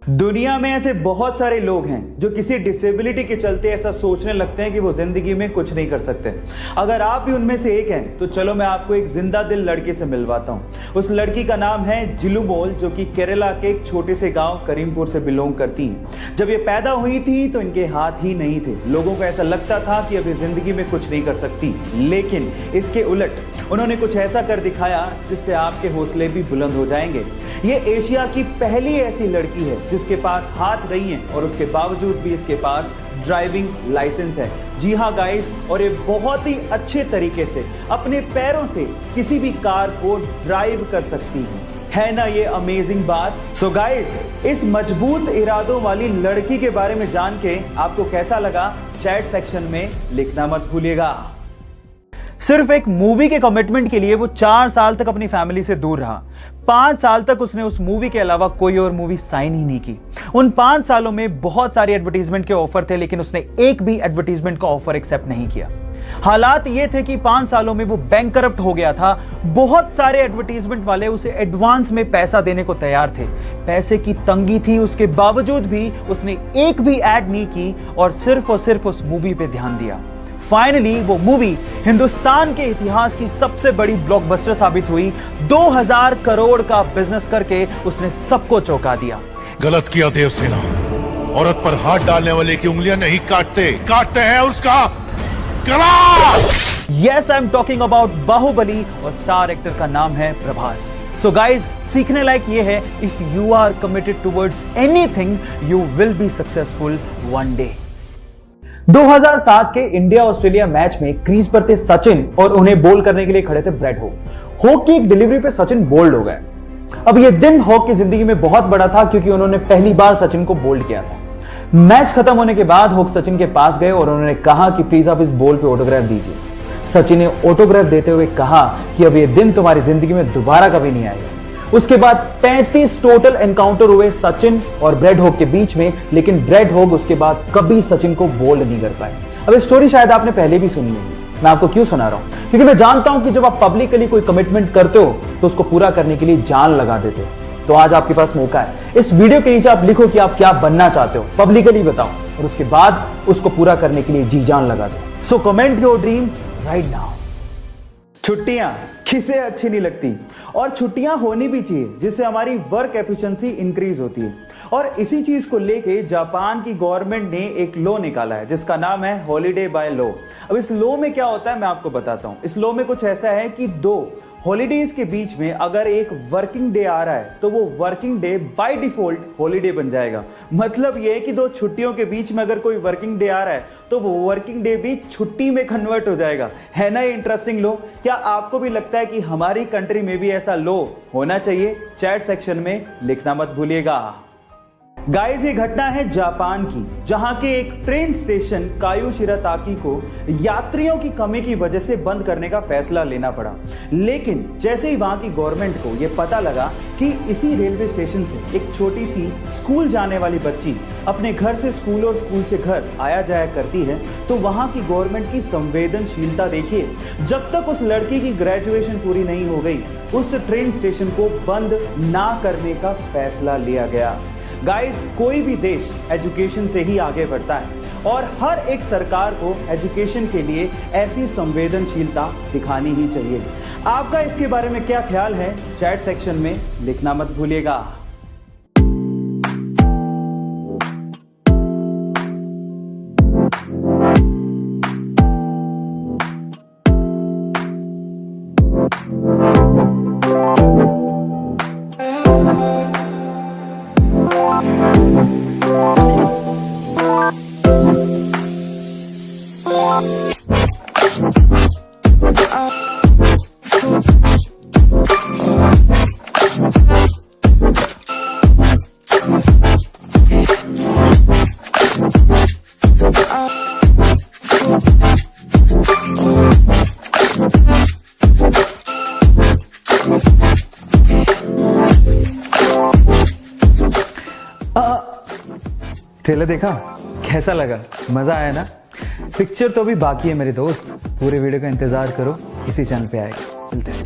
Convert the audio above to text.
दुनिया में ऐसे बहुत सारे लोग हैं जो किसी डिसेबिलिटी के चलते ऐसा सोचने लगते हैं कि वो जिंदगी में कुछ नहीं कर सकते। अगर आप भी उनमें से एक हैं तो चलो मैं आपको एक जिंदा दिल लड़की से मिलवाता हूं। उस लड़की का नाम है जिलू मोल, जो कि केरला के एक छोटे से गांव करीमपुर से बिलोंग करती हैं। जब ये पैदा हुई थी तो इनके हाथ ही नहीं थे। लोगों को ऐसा लगता था कि अभी जिंदगी में कुछ नहीं कर सकती, लेकिन इसके उलट उन्होंने कुछ ऐसा कर दिखाया जिससे आपके हौसले भी बुलंद हो जाएंगे। ये एशिया की पहली ऐसी लड़की है जिसके पास हाथ नहीं है और उसके बावजूद भी इसके पास ड्राइविंग लाइसेंस है। जी हाँ गाइस, और ये बहुत ही अच्छे तरीके से अपने पैरों से किसी भी कार को ड्राइव कर सकती है ना ये अमेजिंग बात। सो गाइस, इस मजबूत इरादों वाली लड़की के बारे में जान के आपको कैसा लगा, चैट सेक्शन में लिखना मत भूलिएगा। सिर्फ एक मूवी के कमिटमेंट के लिए वो 4 साल तक अपनी फैमिली से दूर रहा। 5 साल तक उसने उस मूवी के अलावा कोई और मूवी साइन ही नहीं की। उन 5 सालों में बहुत सारी एडवर्टीजमेंट के ऑफर थे, लेकिन उसने एक भी एडवर्टीजमेंट का ऑफर एक्सेप्ट नहीं किया। हालात ये थे कि 5 सालों में वो बैंकरप्ट हो गया था। बहुत सारे एडवर्टीजमेंट वाले उसे एडवांस में पैसा देने को तैयार थे। पैसे की तंगी थी, उसके बावजूद भी उसने एक भी एड नहीं की और सिर्फ उस मूवी पे ध्यान दिया। फाइनली वो मूवी हिंदुस्तान के इतिहास की सबसे बड़ी ब्लॉकबस्टर साबित हुई। 2000 करोड़ का बिजनेस करके उसने सबको चौंका दिया। गलत किया देवसेना, औरत पर हाथ डालने वाले की उंगलियां नहीं काटते हैं उसका गला। Yes, I am talking about Baahubali और स्टार एक्टर का नाम है प्रभास। सो गाइज, सीखने लायक ये है, if you are committed towards anything you will be successful one day. 2007 के इंडिया ऑस्ट्रेलिया मैच में क्रीज पर थे सचिन और उन्हें बोल करने के लिए खड़े थे ब्रेड हॉक। हॉक की एक डिलीवरी पे सचिन बोल्ड हो गए। अब ये दिन हॉक की जिंदगी में बहुत बड़ा था क्योंकि उन्होंने पहली बार सचिन को बोल्ड किया था। मैच खत्म होने के बाद हॉक सचिन के पास गए और उन्होंने कहा कि प्लीज आप इस बॉल पे ऑटोग्राफ दीजिए। सचिन ने ऑटोग्राफ देते हुए कहा कि अब ये दिन तुम्हारी जिंदगी में दोबारा कभी नहीं आएगा। उसके बाद 35 टोटल एनकाउंटर हुए सचिन और ब्रेड हॉक के बीच में, लेकिन ब्रेड हॉक उसके बाद कभी सचिन को बोल्ड नहीं कर पाए। अब स्टोरी शायद आपने पहले भी सुनी होगी, मैं आपको क्यों सुना रहा हूं, क्योंकि मैं जानता हूं कि जब आप पब्लिकली कोई कमिटमेंट करते हो तो उसको पूरा करने के लिए जान लगा देते हो। तो आज आपके पास मौका है। इस वीडियो के नीचे आप लिखो कि आप क्या बनना चाहते हो, पब्लिकली बताओ और उसके बाद उसको पूरा करने के लिए जी जान लगा दो। So comment your dream right now. छुट्टियां किसे अच्छी नहीं लगती, और छुट्टियां होनी भी चाहिए जिससे हमारी वर्क एफिशिएंसी इंक्रीज होती है। और इसी चीज को लेके जापान की गवर्नमेंट ने एक लॉ निकाला है जिसका नाम है हॉलीडे बाय लॉ। अब इस लॉ में क्या होता है मैं आपको बताता हूं। इस लॉ में कुछ ऐसा है कि 2 हॉलीडेज के बीच में अगर एक वर्किंग डे आ रहा है तो वो working day by default holiday बन जाएगा। मतलब ये है कि 2 छुट्टियों के बीच में अगर कोई वर्किंग डे आ रहा है तो वो वर्किंग डे भी छुट्टी में कन्वर्ट हो जाएगा। है ना ये इंटरेस्टिंग लॉ? क्या आपको भी लगता है कि हमारी कंट्री में भी ऐसा लॉ होना चाहिए? चैट सेक्शन में लिखना मत भूलिएगा। गाइस, ये घटना है जापान की, जहां के एक ट्रेन स्टेशन कायुशिराताकी को यात्रियों की कमी की वजह से बंद करने का फैसला लेना पड़ा। लेकिन जैसे ही वहां की गवर्नमेंट को यह पता लगा कि इसी रेलवे स्टेशन से एक छोटी सी स्कूल जाने वाली बच्ची अपने घर से स्कूल और स्कूल से घर आया जाया करती है, तो वहां की गवर्नमेंट की संवेदनशीलता देखिए। जब तक उस लड़की की ग्रेजुएशन पूरी नहीं हो गई, उस ट्रेन स्टेशन को बंद ना करने का फैसला लिया गया। गाइस, कोई भी देश एजुकेशन से ही आगे बढ़ता है और हर एक सरकार को एजुकेशन के लिए ऐसी संवेदनशीलता दिखानी ही चाहिए। आपका इसके बारे में क्या ख्याल है? चैट सेक्शन में लिखना मत भूलिएगा। ट्रेलर देखा? कैसा लगा? मजा आया ना? पिक्चर तो अभी बाकी है मेरे दोस्त, पूरे वीडियो का इंतजार करो, इसी चैनल पे आएगा। मिलते हैं।